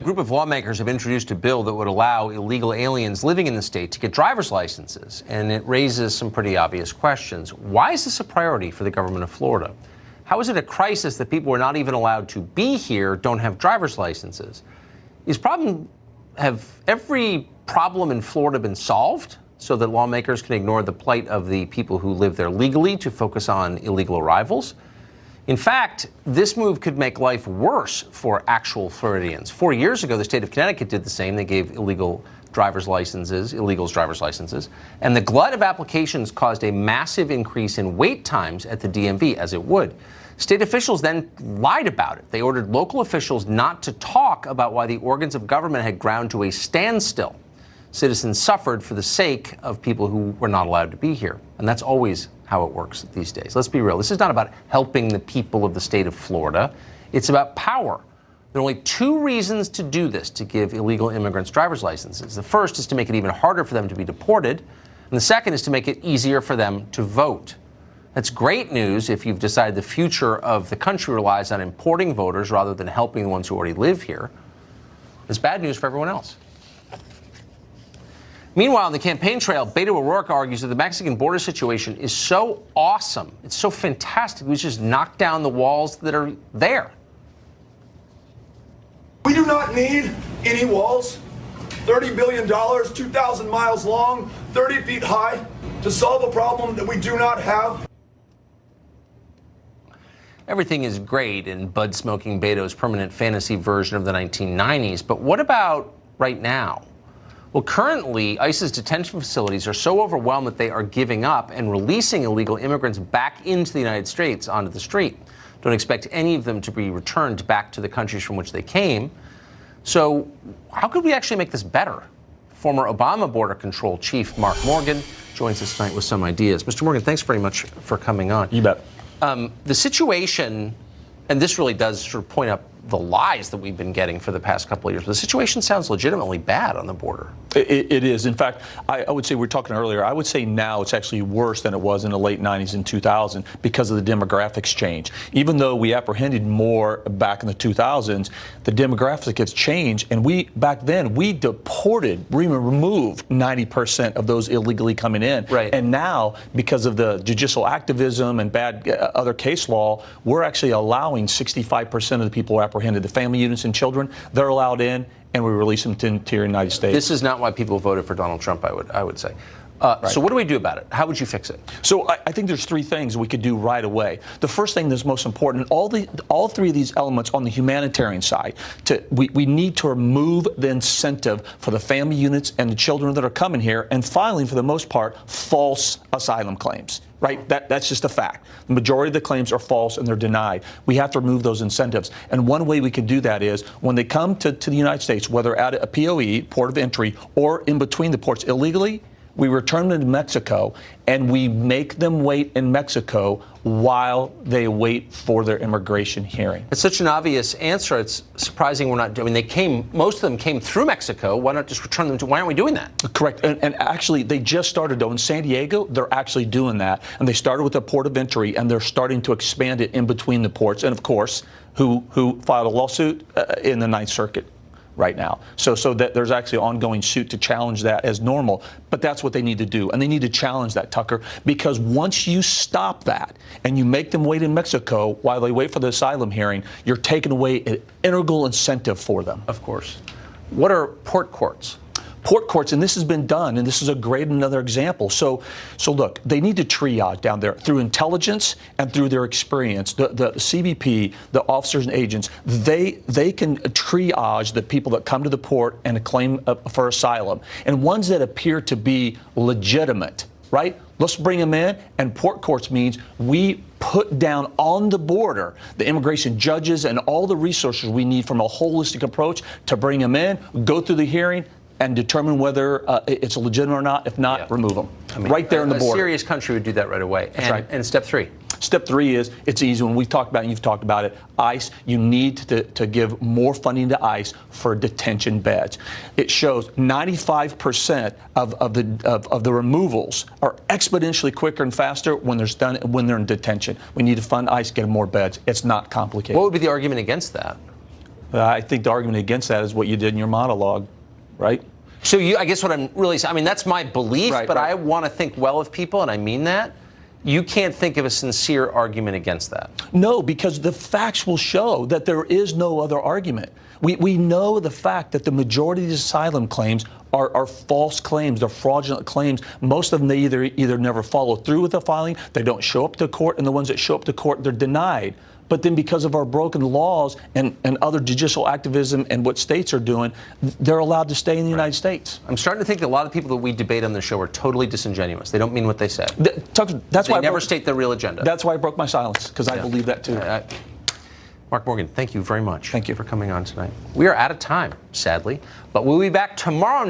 A group of lawmakers have introduced a bill that would allow illegal aliens living in the state to get driver's licenses, and it raises some pretty obvious questions. Why is this a priority for the government of Florida? How is it a crisis that people who are not even allowed to be here don't have driver's licenses? Have every problem in Florida been solved so that lawmakers can ignore the plight of the people who live there legally to focus on illegal arrivals? In fact, this move could make life worse for actual Floridians. 4 years ago, the state of Connecticut did the same. They gave illegals driver's licenses, and the glut of applications caused a massive increase in wait times at the DMV, as it would. State officials then lied about it. They ordered local officials not to talk about why the organs of government had ground to a standstill. Citizens suffered for the sake of people who were not allowed to be here. And that's always how it works these days. Let's be real. This is not about helping the people of the state of Florida. It's about power. There are only two reasons to do this, to give illegal immigrants driver's licenses. The first is to make it even harder for them to be deported. And the second is to make it easier for them to vote. That's great news if you've decided the future of the country relies on importing voters rather than helping the ones who already live here. It's bad news for everyone else. Meanwhile, on the campaign trail, Beto O'Rourke argues that the Mexican border situation is so awesome, it's so fantastic, we just knock down the walls that are there. We do not need any walls. $30 billion, 2,000 miles long, 30 feet high, to solve a problem that we do not have. Everything is great in bud-smoking Beto's permanent fantasy version of the 1990s, but what about right now? Well, currently, ICE's detention facilities are so overwhelmed that they are giving up and releasing illegal immigrants back into the United States onto the street. Don't expect any of them to be returned back to the countries from which they came. So how could we actually make this better? Former Obama border control chief Mark Morgan joins us tonight with some ideas. Mr. Morgan, thanks very much for coming on. You bet. The situation, and this really does sort of point up the lies that we've been getting for the past couple of years. The situation sounds legitimately bad on the border. It is. In fact, I would say, we were talking earlier, I would say now it's actually worse than it was in the late 90s and 2000 because of the demographics change. Even though we apprehended more back in the 2000s, the demographics have changed. And back then, we removed 90% of those illegally coming in. Right. And now, because of the judicial activism and bad other case law, we're actually allowing 65% of the people who apprehended, the family units and children, they're allowed in, and we release them to the United States. This is not why people voted for Donald Trump, I would say. Right. So what do we do about it? How would you fix it? So I think there's three things we could do right away. The first thing that's most important, all three of these elements on the humanitarian side, we need to remove the incentive for the family units and the children that are coming here, and finally, for the most part, false asylum claims. Right? That's just a fact. The majority of the claims are false and they're denied. We have to remove those incentives. And one way we can do that is when they come to the United States, whether at a POE, port of entry, or in between the ports illegally, we return them to Mexico and we make them wait in Mexico while they wait for their immigration hearing. It's such an obvious answer. It's surprising we're not doing. Most of them came through Mexico. Why not just return them why aren't we doing that? Correct. And actually, they just started, though. In San Diego, they're actually doing that. And they started with the port of entry, and they're starting to expand it in between the ports. And, of course, who filed a lawsuit in the Ninth Circuit right now. So that there's actually an ongoing suit to challenge that as normal. But that's what they need to do. And they need to challenge that, Tucker, because once you stop that and you make them wait in Mexico while they wait for the asylum hearing, you're taking away an integral incentive for them. Of course. What are port courts? Port courts, and this has been done, and this is another example. So look, they need to triage down there through intelligence and through their experience. The CBP, the officers and agents, they can triage the people that come to the port and claim for asylum, and ones that appear to be legitimate, right? Let's bring them in, and port courts means we put down on the border the immigration judges and all the resources we need from a holistic approach to bring them in, go through the hearing, and determine whether it's legitimate or not. If not, remove them. Right there in the border. A serious country would do that right away. That's right. And step three? Step three is, it's easy. When we've talked about it, and you've talked about it, ICE, you need to give more funding to ICE for detention beds. It shows 95% of the removals are exponentially quicker and faster when they're in detention. We need to fund ICE, get them more beds. It's not complicated. What would be the argument against that? I think the argument against that is what you did in your monologue, right? So I guess what I'm really saying, I mean, that's my belief, but I want to think well of people, and I mean that. You can't think of a sincere argument against that. No, because the facts will show that there is no other argument. We know the fact that the majority of these asylum claims are false claims, they're fraudulent claims. Most of them, they either never follow through with the filing, they don't show up to court, and the ones that show up to court, they're denied. But then because of our broken laws and other judicial activism and what states are doing, they're allowed to stay in the United States. I'm starting to think that a lot of people that we debate on the show are totally disingenuous. They don't mean what they say. That's why they never state their real agenda. That's why I broke my silence, because I believe that too. Mark Morgan, thank you very much. Thank you for coming on tonight. We are out of time, sadly, but we'll be back tomorrow.